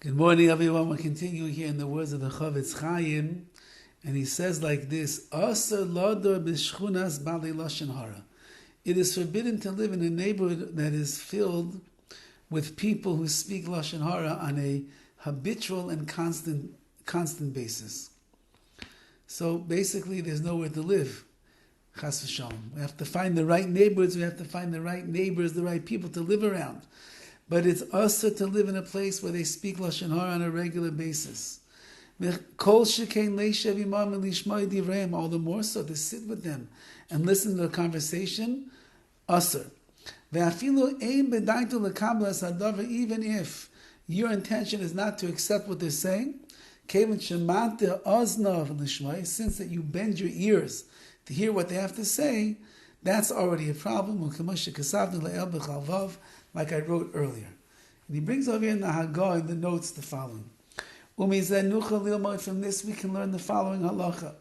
Good morning, everyone. We're continuing here in the words of the CHOFETZ CHAIM, and he says like this: "Aser lador b'shchunas bali Lashon HaRa." It is forbidden to live in a neighborhood that is filled with people who speak Lashon HaRa on a habitual and constant basis. So basically, there's nowhere to live. Chas v'shalom. We have to find the right neighborhoods. We have to find the right neighbors, the right people to live around. But it's also to live in a place where they speak Lashon HaRa on a regular basis. All the more so to sit with them and listen to the conversation. Even if your intention is not to accept what they're saying, since that you bend your ears to hear what they have to say, that's already a problem, like I wrote earlier. And he brings over here in the Haggadah in the notes the following. From this we can learn the following halacha.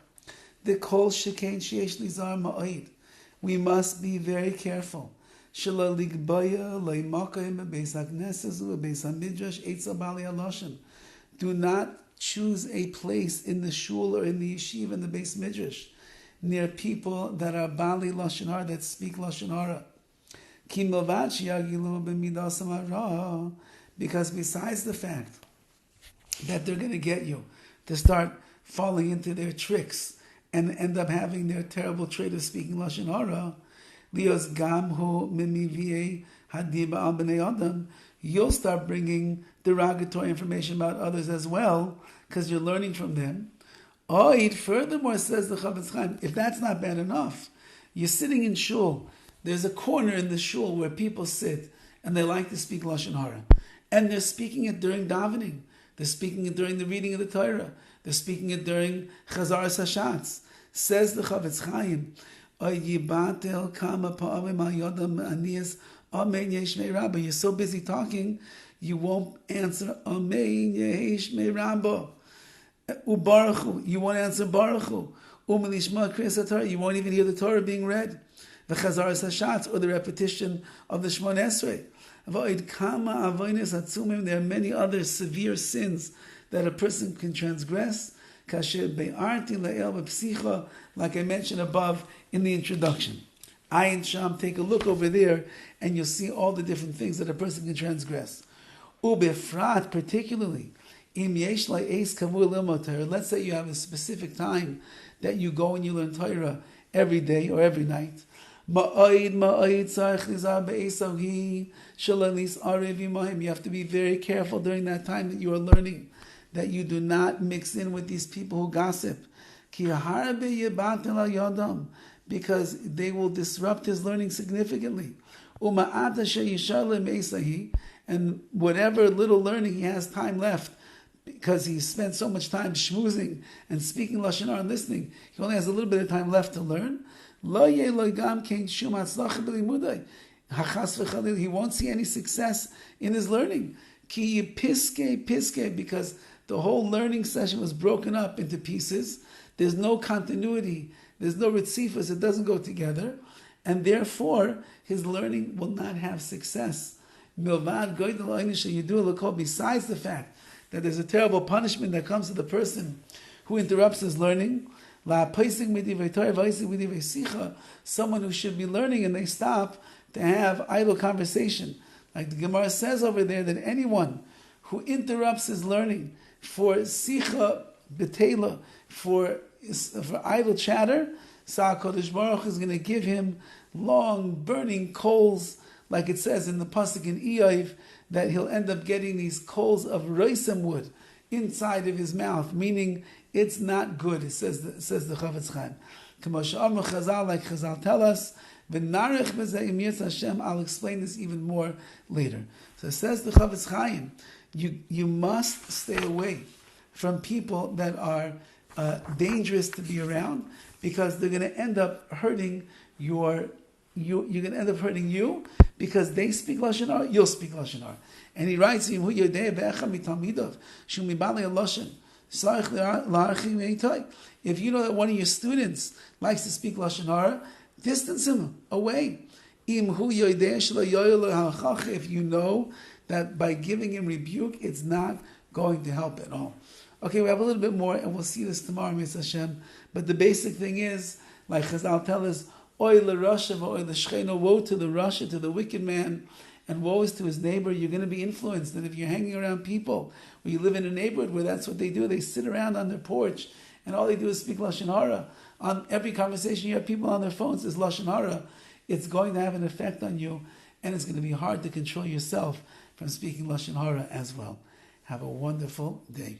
We must be very careful. Do not choose a place in the shul or in the yeshiva, in the Beis Midrash, near people that are Bali Lashon HaRa, that speak Lashon HaRa. Because besides the fact that they're going to get you to start falling into their tricks and end up having their terrible trait of speaking Lashon HaRa, you'll start bringing derogatory information about others as well, because you're learning from them. Furthermore, says the CHOFETZ CHAIM, if that's not bad enough, you're sitting in shul. There's a corner in the shul where people sit and they like to speak Lashon HaRa. And they're speaking it during davening. They're speaking it during the reading of the Torah. They're speaking it during Chazaras Hashatz. Says the CHOFETZ CHAIM, you're so busy talking, you won't answer Amen Yeheshmei Rabbo. Ubaruchu, you won't answer Baruchu. Umelishma Kriyas Torah, you won't even hear the Torah being read. The Chazaras Hashatz, or the repetition of the Shemon Esrei. There are many other severe sins that a person can transgress. Like I mentioned above in the introduction. Ayin Sham, take a look over there and you'll see all the different things that a person can transgress. Ubefrat, particularly, let's say you have a specific time that you go and you learn Torah every day or every night. You have to be very careful during that time that you are learning, that you do not mix in with these people who gossip, because they will disrupt his learning significantly. And whatever little learning he has time left, because he spent so much time schmoozing and speaking Lashon HaRa and listening, he only has a little bit of time left to learn. He won't see any success in his learning. Because the whole learning session was broken up into pieces. There's no continuity. There's no ritzifus. It doesn't go together. And therefore, his learning will not have success. Besides the fact that there's a terrible punishment that comes to the person who interrupts his learning, someone who should be learning and they stop to have idle conversation. Like the Gemara says over there, that anyone who interrupts his learning for sicha betela, for idle chatter, HaKadosh Baruch Hu is going to give him long burning coals, like it says in the pasuk in Eiv, that he'll end up getting these coals of roisem wood inside of his mouth, meaning it's not good. It says the CHOFETZ CHAIM. Like Chazal tell us, I'll explain this even more later. So it says the CHOFETZ CHAIM, you must stay away from people that are dangerous to be around, because they're going to end up hurting you're going to end up hurting you, because they speak Lashon HaRa, you'll speak Lashon HaRa. And he writes, if you know that one of your students likes to speak Lashon HaRa, distance him away. If you know that by giving him rebuke, it's not going to help at all. Okay, we have a little bit more, and we'll see this tomorrow, Miz Hashem. But the basic thing is, like Chazal tell us, Oy l'rasha v'oy l'shcheno, woe to the Rasha, to the wicked man, and woe is to his neighbor. You're going to be influenced. And if you're hanging around people, or you live in a neighborhood where that's what they do, they sit around on their porch, and all they do is speak Lashon HaRa. On every conversation, you have people on their phones, there's Lashon HaRa. It's going to have an effect on you, and it's going to be hard to control yourself from speaking Lashon HaRa as well. Have a wonderful day.